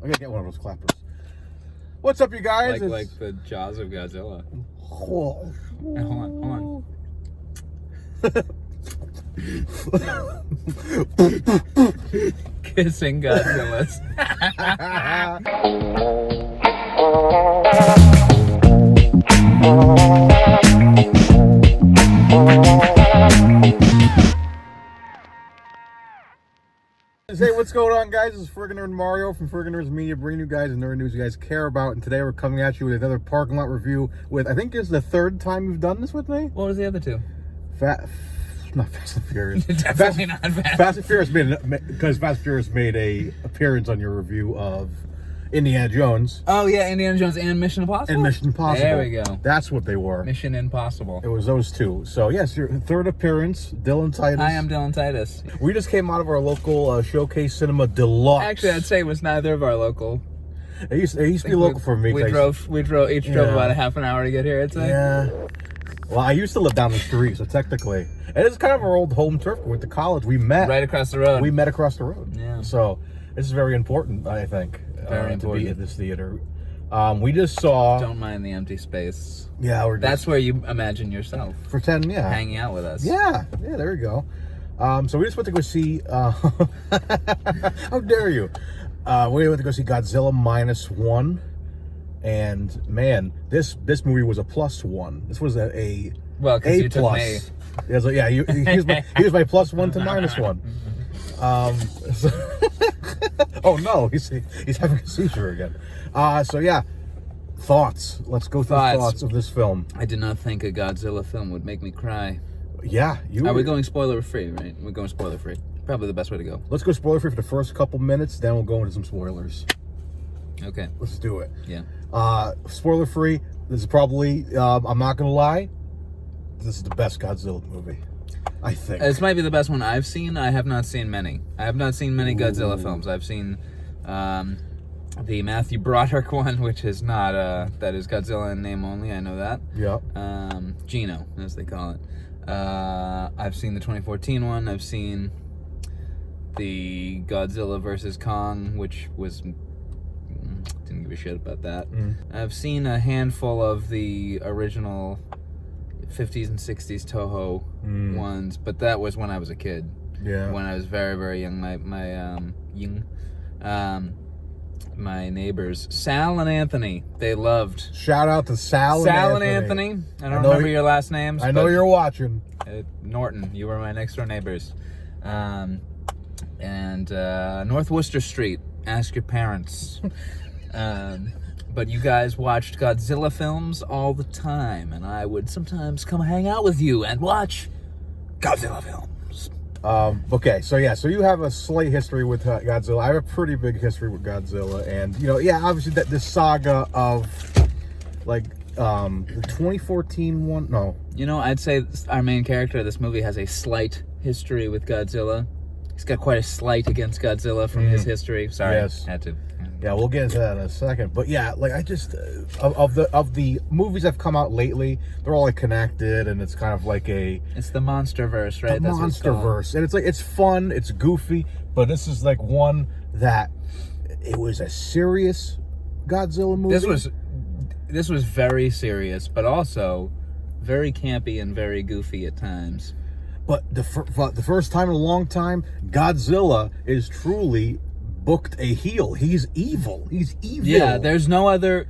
I gotta get one of those clappers. What's up, you guys? Like the jaws of Godzilla. Oh. Hold on. Kissing Godzillas. Hey, what's going on, guys? This is Friggin Nerd Mario from Friggin Nerds Media, bringing you guys the nerd news you guys care about. And today we're coming at you with another parking lot review. With I think this is the third time you've done this with me. What was the other two? Not Fast and Furious. Definitely not Fast. Fast and Furious because Fast and Furious made a appearance on your review of Indiana Jones. Oh yeah, Indiana Jones and Mission Impossible. And Mission Impossible. There we go. That's what they were. Mission Impossible. It was those two. So yes, your third appearance, Dylan Titus. Hi, I'm Dylan Titus. We just came out of our local Showcase Cinema Deluxe. Actually, I'd say it was neither of our local. It used to be local for me. We drove about a half an hour to get here, I'd say. Yeah. Well, I used to live down the street, so technically, and it's kind of our old home turf. We went to college. We met right across the road. We met across the road. Yeah. So this is very important, I think, very important to be at this theater. We just saw. Don't mind the empty space. Yeah, that's where you imagine yourself. Pretend, yeah. Hanging out with us. Yeah, there you go. So we just went to go see. How dare you? We went to go see Godzilla Minus 1. And man, this movie was a +1. This was a well, because you took me. Yeah, he was my +1 to -1. Oh no, he's having a seizure again. So yeah, thoughts. Let's go through thoughts of this film. I did not think a Godzilla film would make me cry. Yeah, Are we going spoiler free? Right, we're going spoiler free. Probably the best way to go. Let's go spoiler free for the first couple minutes, then we'll go into some spoilers. Okay. Let's do it. Yeah. Spoiler free. This is probably, I'm not gonna lie, this is the best Godzilla movie, I think. This might be the best one I've seen. I have not seen many. I have not seen many Godzilla films. I've seen the Matthew Broderick one, which is not, that is Godzilla in name only. I know that. Yeah. Gino, as they call it. I've seen the 2014 one. I've seen the Godzilla versus Kong, which was... didn't give a shit about that. I've seen a handful of the original 50s and 60s Toho ones, but that was when I was a kid. Yeah. When I was very, very young. My neighbors, Sal and Anthony, they loved. Shout out to Sal and Anthony. I don't remember your last names. I know you're watching. Norton, you were my next door neighbors. And North Worcester Street. Ask your parents. But you guys watched Godzilla films all the time, and I would sometimes come hang out with you and watch Godzilla films. Okay, so you have a slight history with Godzilla. I have a pretty big history with Godzilla, and obviously that this saga of the 2014 one. No, I'd say our main character of this movie has a slight history with Godzilla. He's got quite a slight against Godzilla from his history. Sorry, yes. Had to. Yeah, we'll get into that in a second. But yeah, I just of the movies that have come out lately, they're all connected, and it's kind of like it's the Monsterverse, right? The Monsterverse, and it's fun, it's goofy, but this is one that it was a serious Godzilla movie. This was very serious, but also very campy and very goofy at times. But the first time in a long time, Godzilla is truly booked a heel. He's evil. Yeah, there's no other...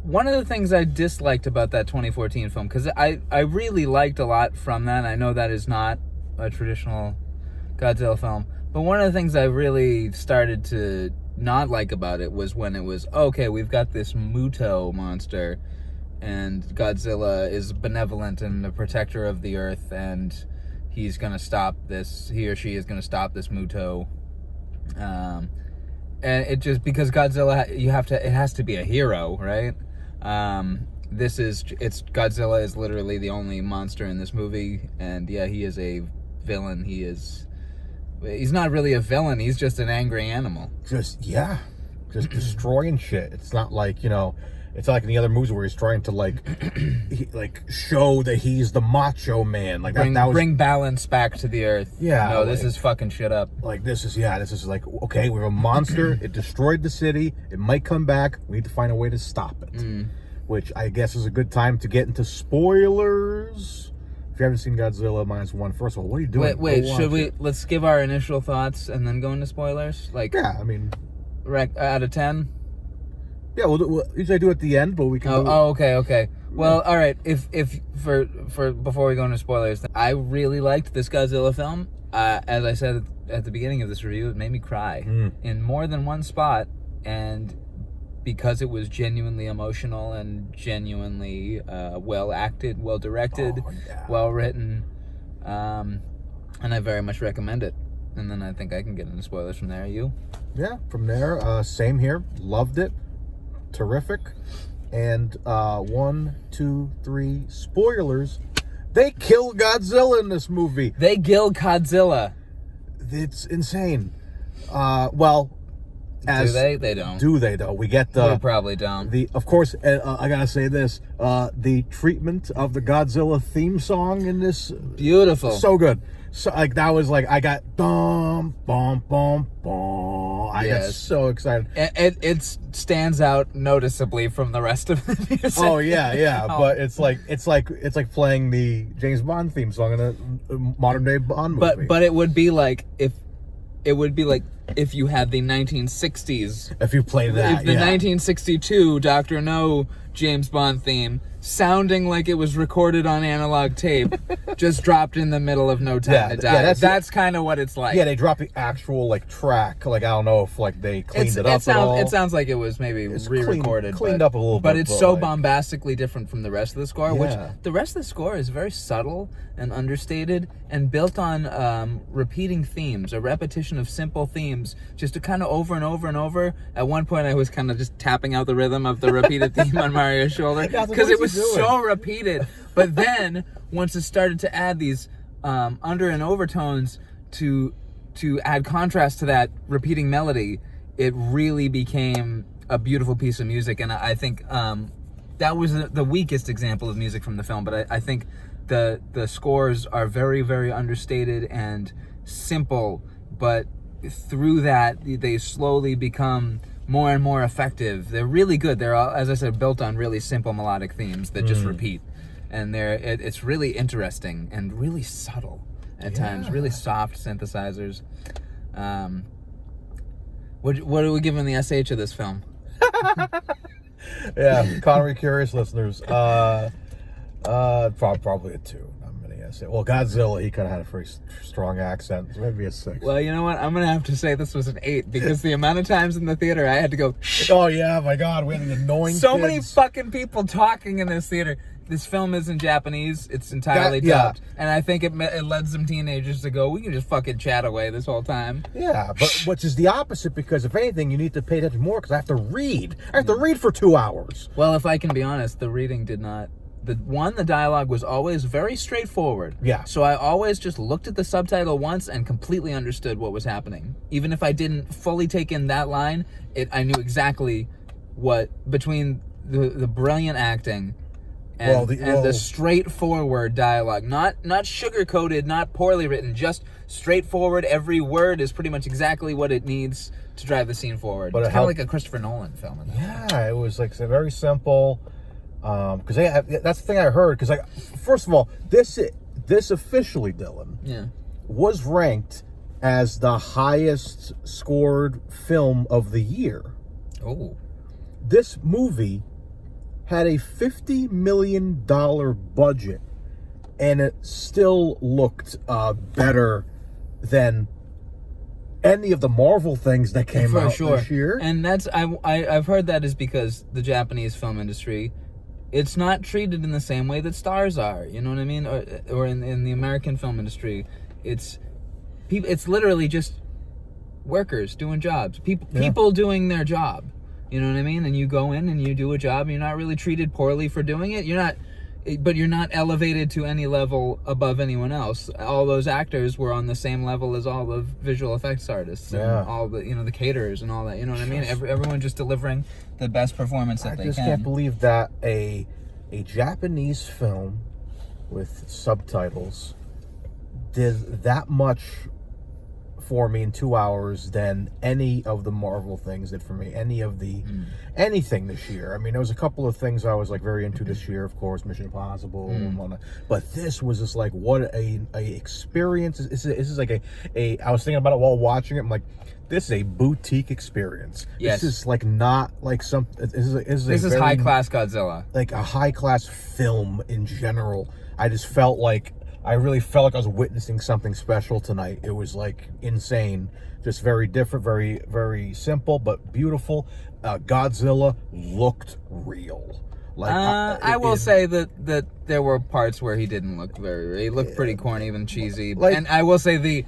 one of the things I disliked about that 2014 film, because I really liked a lot from that. I know that is not a traditional Godzilla film, but one of the things I really started to not like about it was when it was, okay, we've got this Muto monster, and Godzilla is benevolent and a protector of the earth, and he's gonna stop this, he or she is gonna stop this Muto. And it just, because Godzilla, it has to be a hero, right? Godzilla is literally the only monster in this movie, and yeah, he is a villain. He's not really a villain, he's just an angry animal. Just destroying shit. It's not like, It's not like in the other movies where he's trying to like show that he's the macho man. Like bring balance back to the earth. Yeah. No, this is fucking shit up. Like this is like, okay, we have a monster. It destroyed the city. It might come back. We need to find a way to stop it. Which I guess is a good time to get into spoilers. If you haven't seen Godzilla Minus 1, first of all, what are you doing? Wait, let's give our initial thoughts and then go into spoilers? Like, yeah, I mean, out of 10? Yeah, we'll usually do it at the end, but we can. Okay. Well, all right. If for before we go into spoilers, I really liked this Godzilla film. As I said at the beginning of this review, it made me cry in more than one spot, and because it was genuinely emotional and genuinely well acted, well directed, well written, and I very much recommend it. And then I think I can get into spoilers from there. You? Yeah, from there. Same here. Loved it. Terrific. And 1, 2, 3 spoilers. They kill Godzilla in this movie. They kill Godzilla. It's insane. Well, do they? They don't. Do they though? We get the. We probably don't. Of course, I gotta say this. The treatment of the Godzilla theme song in this. Beautiful. So good. So like that was like I got bum bum bum bum. I got so excited. It stands out noticeably from the rest of the music. Oh yeah. But it's like playing the James Bond theme song in a modern day Bond movie. But it would be like if you had the 1960s. If you played that, the 1962 Dr. No James Bond theme sounding like it was recorded on analog tape, just dropped in the middle of No Time to Die. That's kind of what it's like. Yeah, they dropped the actual like track. Like I don't know if like they cleaned it up at all. It sounds like it was maybe re-recorded, cleaned up a little bit. But it's so bombastically different from the rest of the score. Which the rest of the score is very subtle and understated and built on repeating themes, a repetition of simple themes, just to kind of over and over and over. At one point, I was kind of just tapping out the rhythm of the repeated theme on Mario's shoulder because it was so repeated. But then once it started to add these under and overtones to add contrast to that repeating melody, it really became a beautiful piece of music. And I think that was the weakest example of music from the film. But I think the scores are very, very understated and simple, but through that they slowly become more and more effective. They're really good. They're all, as I said, built on really simple melodic themes that just repeat, and it's really interesting and really subtle at times. Really soft synthesizers. What are we giving the SH of this film? Yeah, Connery curious listeners. Probably a 2. Well, Godzilla, he kind of had a pretty strong accent, so maybe a 6. Well, you know what? I'm going to have to say this was an 8, because the amount of times in the theater I had to go, shh. Oh, yeah, my God, we had the annoying so kids. Many fucking people talking in this theater. This film isn't Japanese. It's entirely dubbed. And I think it led some teenagers to go, we can just fucking chat away this whole time. Yeah, but which is the opposite, because if anything, you need to pay attention more, because I have to read. I have to read for 2 hours. Well, if I can be honest, the reading did not... The dialogue was always very straightforward. Yeah. So I always just looked at the subtitle once and completely understood what was happening. Even if I didn't fully take in that line, I knew exactly what, between the brilliant acting and the straightforward dialogue. Not sugar-coated, not poorly written, just straightforward. Every word is pretty much exactly what it needs to drive the scene forward. But it's kind of like a Christopher Nolan film. Yeah, it was like very simple. Because that's the thing I heard. Because first of all, this officially, Dylan, was ranked as the highest scored film of the year. Oh, this movie had a $50 million budget, and it still looked better than any of the Marvel things that came out this year. And that's I've heard that is because the Japanese film industry, it's not treated in the same way that stars are. You know what I mean? Or in the American film industry, it's literally just workers doing jobs. People doing their job. You know what I mean? And you go in and you do a job, and you're not really treated poorly for doing it. You're but you're not elevated to any level above anyone else. All those actors were on the same level as all the visual effects artists and all the the caterers and all that. You know what I mean? Everyone just delivering the best performance that they can. I just can't believe that a Japanese film with subtitles did that much for me in 2 hours than any of the Marvel things did for me. Anything this year. I mean, there was a couple of things I was like very into this year, of course, Mission Impossible and whatnot. But this was just like what a experience. This is like a I was thinking about it while watching it. I'm like, this is a boutique experience. Yes. This is like not like some. This is high class Godzilla. Like a high class film in general. I really felt like I was witnessing something special tonight. It was like insane, just very different, very, very simple, but beautiful. Godzilla looked real. I will say that there were parts where he didn't look very real. He looked pretty corny, even cheesy. And I will say the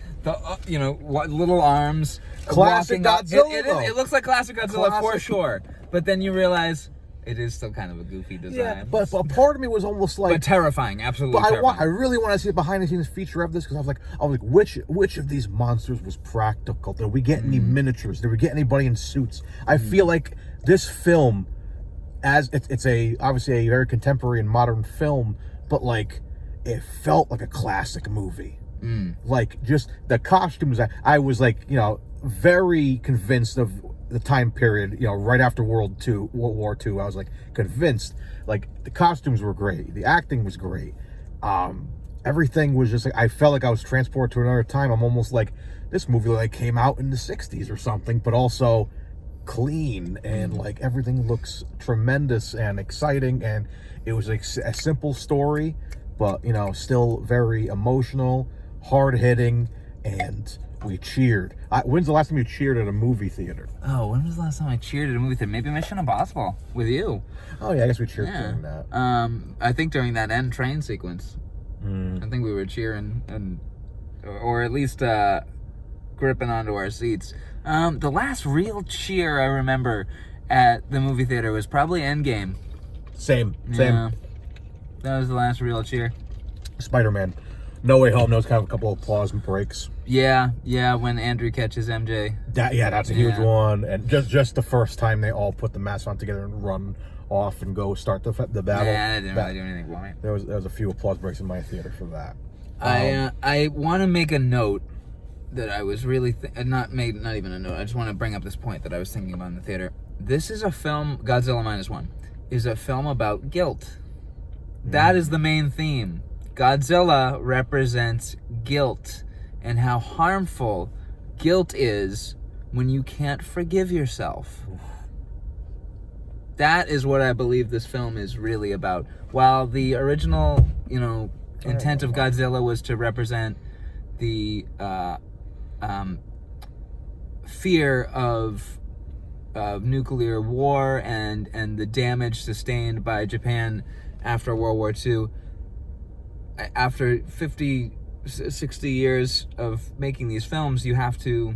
little arms, classic Godzilla. It looks like classic Godzilla for sure. But then you realize it is still kind of a goofy design. Yeah, but part of me was almost like... But terrifying, absolutely terrifying. I really want to see a behind-the-scenes feature of this, because I was like, which of these monsters was practical? Did we get any miniatures? Did we get anybody in suits? I feel like this film, as it's obviously a very contemporary and modern film, but like, it felt like a classic movie. Like, just the costumes, I was like, very convinced of the time period, right after World War II. I was like convinced, like the costumes were great, the acting was great, everything was just like, I felt like I was transported to another time. I'm almost like this movie like came out in the 60s or something, but also clean, and like everything looks tremendous and exciting, and it was like a simple story, but still very emotional, hard-hitting, and we cheered. When's the last time you cheered at a movie theater? Oh, when was the last time I cheered at a movie theater? Maybe Mission Impossible with you. Oh yeah, I guess we cheered during that. I think during that end train sequence. I think we were cheering or at least gripping onto our seats. The last real cheer I remember at the movie theater was probably Endgame. Same. Yeah, that was the last real cheer. Spider-Man. No Way Home. Those kind of a couple of applause and breaks. Yeah, when Andrew catches MJ. That's a huge one. And just the first time they all put the masks on together and run off and go start the battle. Yeah, I didn't really do anything for me. There was a few applause breaks in my theater for that. I want to make a note that I was really not even a note. I just want to bring up this point that I was thinking about in the theater. This is a film, Godzilla Minus One, is a film about guilt. That is the main theme. Godzilla represents guilt and how harmful guilt is when you can't forgive yourself. That is what I believe this film is really about. While the original, intent of Godzilla was to represent the fear of nuclear war and the damage sustained by Japan after World War II, after 50, 60 years of making these films, you have to...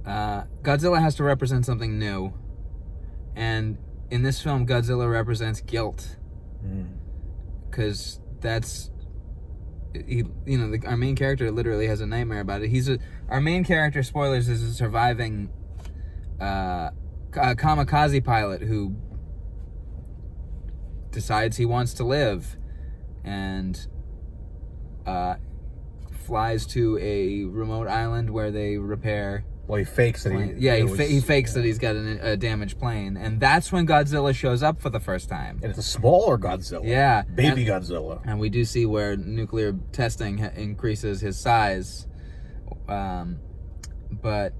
Godzilla has to represent something new. And in this film, Godzilla represents guilt. Because that's... our main character literally has a nightmare about it. Our main character, spoilers, is a surviving kamikaze pilot who decides he wants to live and flies to a remote island where they repair... Well, he fakes that he fakes that he's got a damaged plane, and that's when Godzilla shows up for the first time. And it's a smaller Godzilla. Yeah. Godzilla. And we do see where nuclear testing increases his size. But,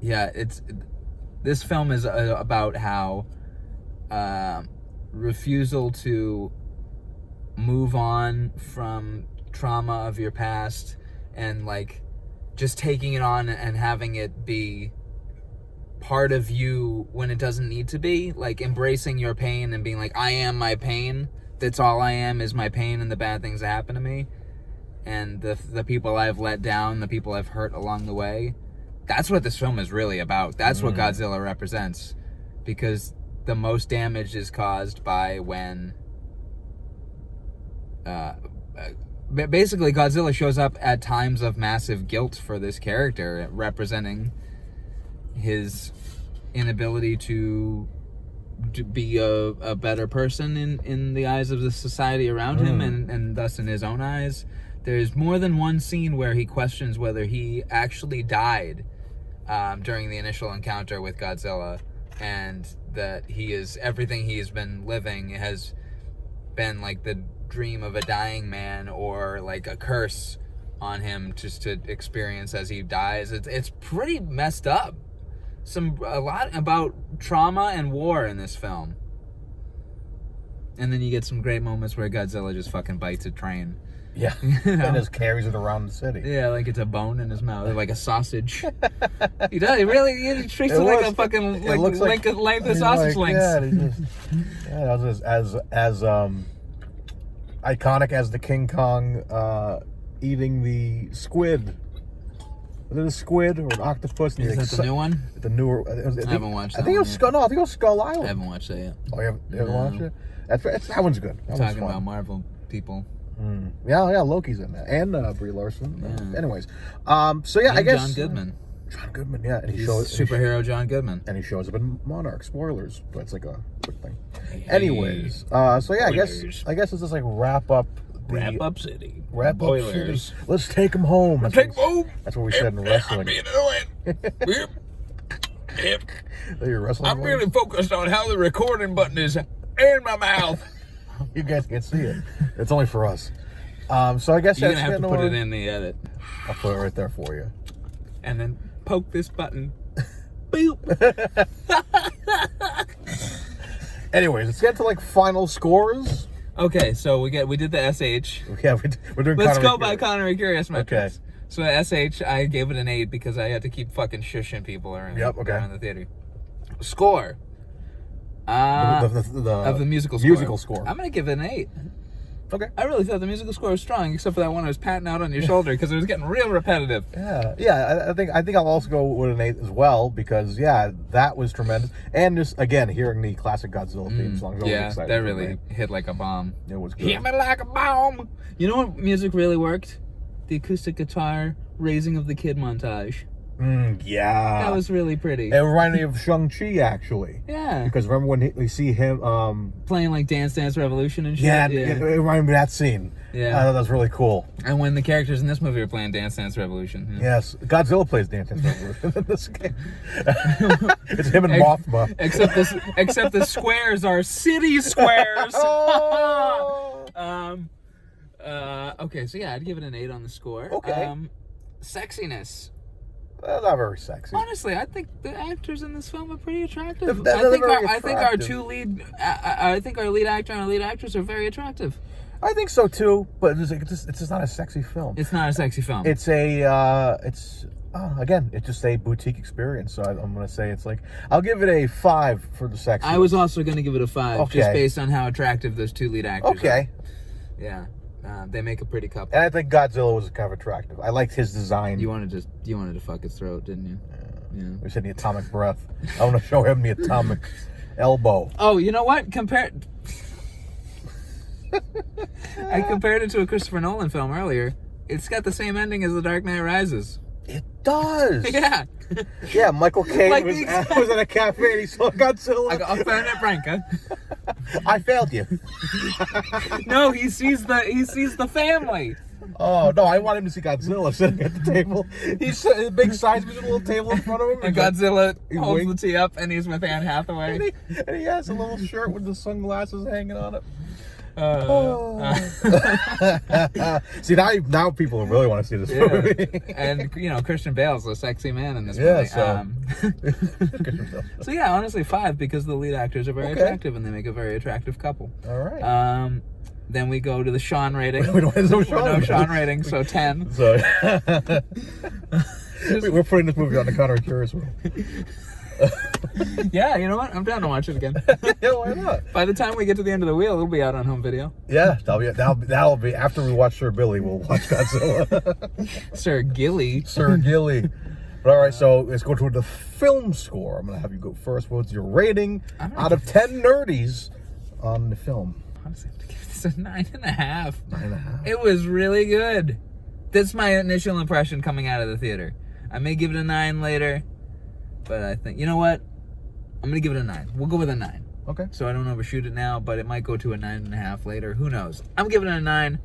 yeah, this film is about how refusal to move on from trauma of your past and, like, just taking it on and having it be part of you when it doesn't need to be. Like, embracing your pain and being like, I am my pain. That's all I am, is my pain and the bad things that happen to me. And the people I've let down, the people I've hurt along the way. That's what this film is really about. That's what Godzilla represents. Because the most damage is caused by when basically Godzilla shows up at times of massive guilt for this character, representing his inability to be a better person in the eyes of the society around him, and thus in his own eyes. There's more than one scene where he questions whether he actually died during the initial encounter with Godzilla, and that everything he's been living has been like the dream of a dying man, or like a curse on him just to experience as he dies. It's pretty messed up. A lot about trauma and war in this film. And then you get some great moments where Godzilla just fucking bites a train. Yeah, and just carries it around the city. Yeah, like it's a bone in his mouth, like a sausage. He does. He treats it like a fucking length of sausage links. Yeah, as iconic as the King Kong eating the squid. Was it a squid or an octopus? Is that the new one? The newer. I haven't watched that. I think it was Skull. No, I think it was Skull Island. I haven't watched that yet. Oh, you haven't watched it? That one's good. That Talking about Marvel people. Yeah, Loki's in that, and Brie Larson. Yeah. Anyways, so yeah, I guess John Goodman. John Goodman, yeah, and He's superhero John Goodman, and he shows up in Monarch. Spoilers, but it's like a quick thing. Anyways, so yeah, I guess it's just like wrap up City. Wrap Boilers. City. Let's take them home. Let's take them home. That's what we said in wrestling. You're wrestling. I'm really focused on how the recording button is in my mouth. You guys can't see it. It's only for us. So I guess you're gonna have to put it in the edit. I'll put it right there for you. And then poke this button. Boop. Anyways, let's get to like final scores. Okay, so we did the SH. Yeah, we're doing. Let's go by Connor and Curious metrics. Okay. So the SH, I gave it an 8 because I had to keep fucking shushing people around. Yep. Okay. Around the theater. Score. Of the musical score. Musical score. I'm gonna give it an 8. Okay. I really thought the musical score was strong, except for that one I was patting out on your shoulder because it was getting real repetitive. Yeah. I think I'll also go with an 8 as well because that was tremendous, and just again hearing the classic Godzilla theme song. Yeah, that really hit like a bomb. It was good. Hit me like a bomb. You know what music really worked? The acoustic guitar raising of the kid montage. Yeah. That was really pretty. It reminded me of Shang-Chi, actually. Yeah. Because remember when we see him... playing like Dance Dance Revolution and shit? Yeah, it reminded me of that scene. Yeah. I thought that was really cool. And when the characters in this movie are playing Dance Dance Revolution. Yeah. Yes. Godzilla plays Dance Dance Revolution in this game. It's him and Mothma. Except the squares are city squares. Okay, so yeah, I'd give it an 8 on the score. Okay. Sexiness. Not very sexy. Honestly, I think the actors in this film are pretty attractive. I think our lead actor and our lead actress are very attractive. I think so too, but it's just not a sexy film. It's not a sexy film. It's again, it's just a boutique experience. So I'm gonna say it's like I'll give it a 5 for the sexy. I was also gonna give it a 5, just based on how attractive those two lead actors are. Yeah. They make a pretty couple. And I think Godzilla was kind of attractive. I liked his design. You wanted to fuck his throat, didn't you? Yeah. We said the atomic breath. I want to show him the atomic elbow. Oh, you know what? I compared it to a Christopher Nolan film earlier. It's got the same ending as The Dark Knight Rises. It does. Yeah. Yeah, Michael Caine was at a cafe and he saw Godzilla. I found it, Branca. I failed you. No, he sees the family. Oh no, I want him to see Godzilla sitting at the table. He's a big size with a little table in front of him. And Godzilla holds the tea up and he's with Anne Hathaway. And he has a little shirt with the sunglasses hanging on it. See, now people really want to see this movie. And Christian Bale's a sexy man in this movie. So yeah, honestly 5 because the lead actors are very attractive and they make a very attrtive couple. All right. Then we go to the Sean rating. We don't have no Sean rating, so 10. So we're putting this movie on the Connor and Curious one. Yeah, you know what? I'm down to watch it again. Yeah, why not? By the time we get to the end of the wheel, it'll be out on home video. Yeah, that'll be after we watch Sir Billy. We'll watch Godzilla. Sir Gilly. But all right, so let's go to the film score. I'm gonna have you go first. What's your rating out of 10 nerdies on the film? honestly have to give this a 9.5. 9.5. It was really good. That's my initial impression coming out of the theater. I may give it a 9 later, but I think, you know what? I'm going to give it a 9. We'll go with a 9. Okay. So I don't overshoot it now, but it might go to a 9.5 later. Who knows? I'm giving it a 9.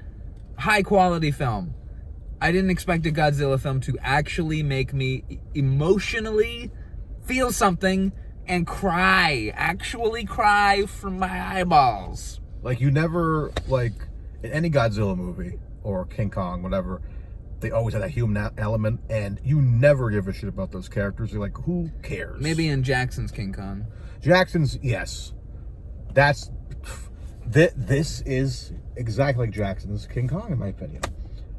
High quality film. I didn't expect a Godzilla film to actually make me emotionally feel something and cry. Actually cry from my eyeballs. Like, you never, like, in any Godzilla movie, or King Kong, whatever, they always have that human element, and you never give a shit about those characters. You're like, who cares? Maybe in Jackson's King Kong. Jackson's, yes. This is exactly like Jackson's King Kong, in my opinion.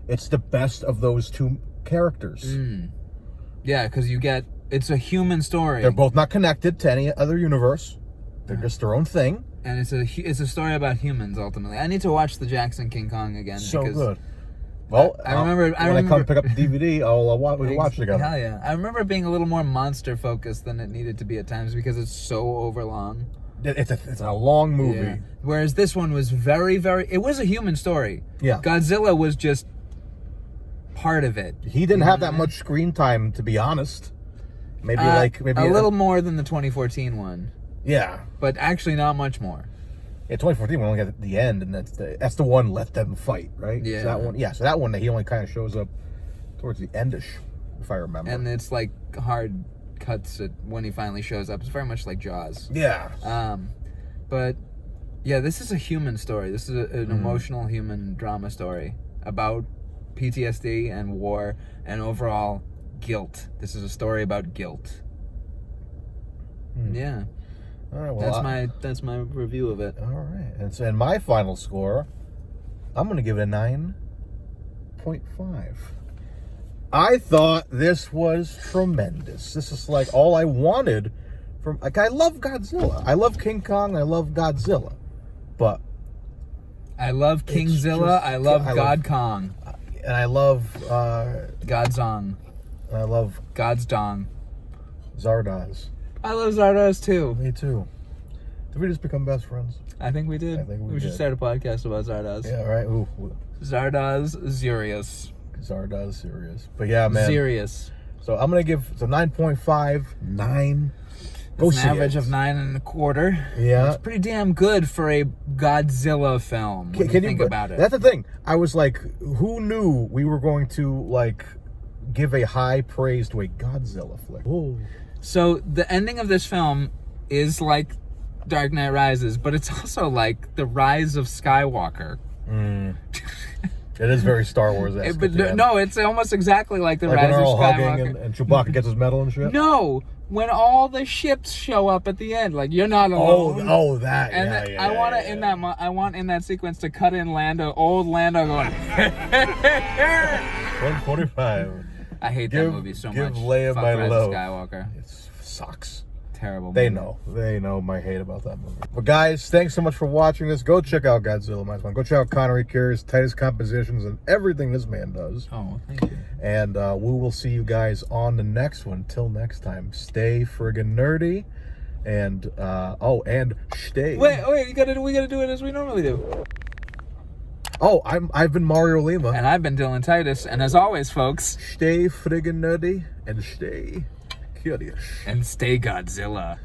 It's the best of those two characters. Yeah, because it's a human story. They're both not connected to any other universe. They're just their own thing. And it's a story about humans, ultimately. I need to watch the Jackson King Kong again. So because good. Well, I remember when I come pick up the DVD, we'll watch it together. Hell yeah. I remember it being a little more monster-focused than it needed to be at times because it's so overlong. It's a long movie. Yeah. Whereas this one was very, very... It was a human story. Yeah. Godzilla was just part of it. He didn't have that much screen time, to be honest. Maybe a little more than the 2014 one. Yeah. But actually not much more. Yeah, 2014 we only got the end, and that's the one let them fight, right? Yeah. So that one, so that one he only kind of shows up towards the endish, if I remember. And it's like hard cuts at when he finally shows up. It's very much like Jaws. Yeah. But yeah, this is a human story. This is an emotional human drama story about PTSD and war and overall guilt. This is a story about guilt. Yeah. All right, well, that's my review of it. All right. And so in my final score, I'm going to give it a 9.5. I thought this was tremendous. This is like all I wanted from... Like, I love Godzilla. I love King Kong. I love Godzilla. But... I love Kingzilla. I love God Kong. And I love... Godzong. And I love... Godsdong. Zardoz. I love Zardoz too. Me too. Did we just become best friends? I think we did. I think we should did. start a podcast about Zardoz. Yeah, right. Ooh. Zardoz Zurius. Zardoz serious. But yeah, man. Serious. So I'm going to give 9.5. 9. Go It's see an average it. of 9.25. Yeah. It's pretty damn good for a Godzilla film. When you think about it. That's the thing. I was like, who knew we were going to, like, give a high praise to a Godzilla flick? Whoa. So the ending of this film is like Dark Knight Rises, but it's also like the rise of Skywalker. It is very Star Wars-esque. No, it's almost exactly like the like rise when they're of all Skywalker. hugging and Chewbacca gets his medal and shit? No, when all the ships show up at the end, like you're not alone. Oh, that. And yeah, I want to I want in that sequence to cut in old Lando going. 145. I hate that movie so much. Give Leia Fuck my Rise love. of Skywalker. It sucks. Terrible They movie. know my hate about that movie. But guys, thanks so much for watching this. Go check out Godzilla Minus. Go check out Connery Cure's tightest compositions and everything this man does. Oh, thank you. And we will see you guys on the next one. Till next time, stay friggin' nerdy. And and stay. Wait, we gotta do it as we normally do. Oh, I've been Mario Lima. And I've been Dylan Titus, and as always, folks, Stay friggin' nerdy and stay curious. and stay Godzilla.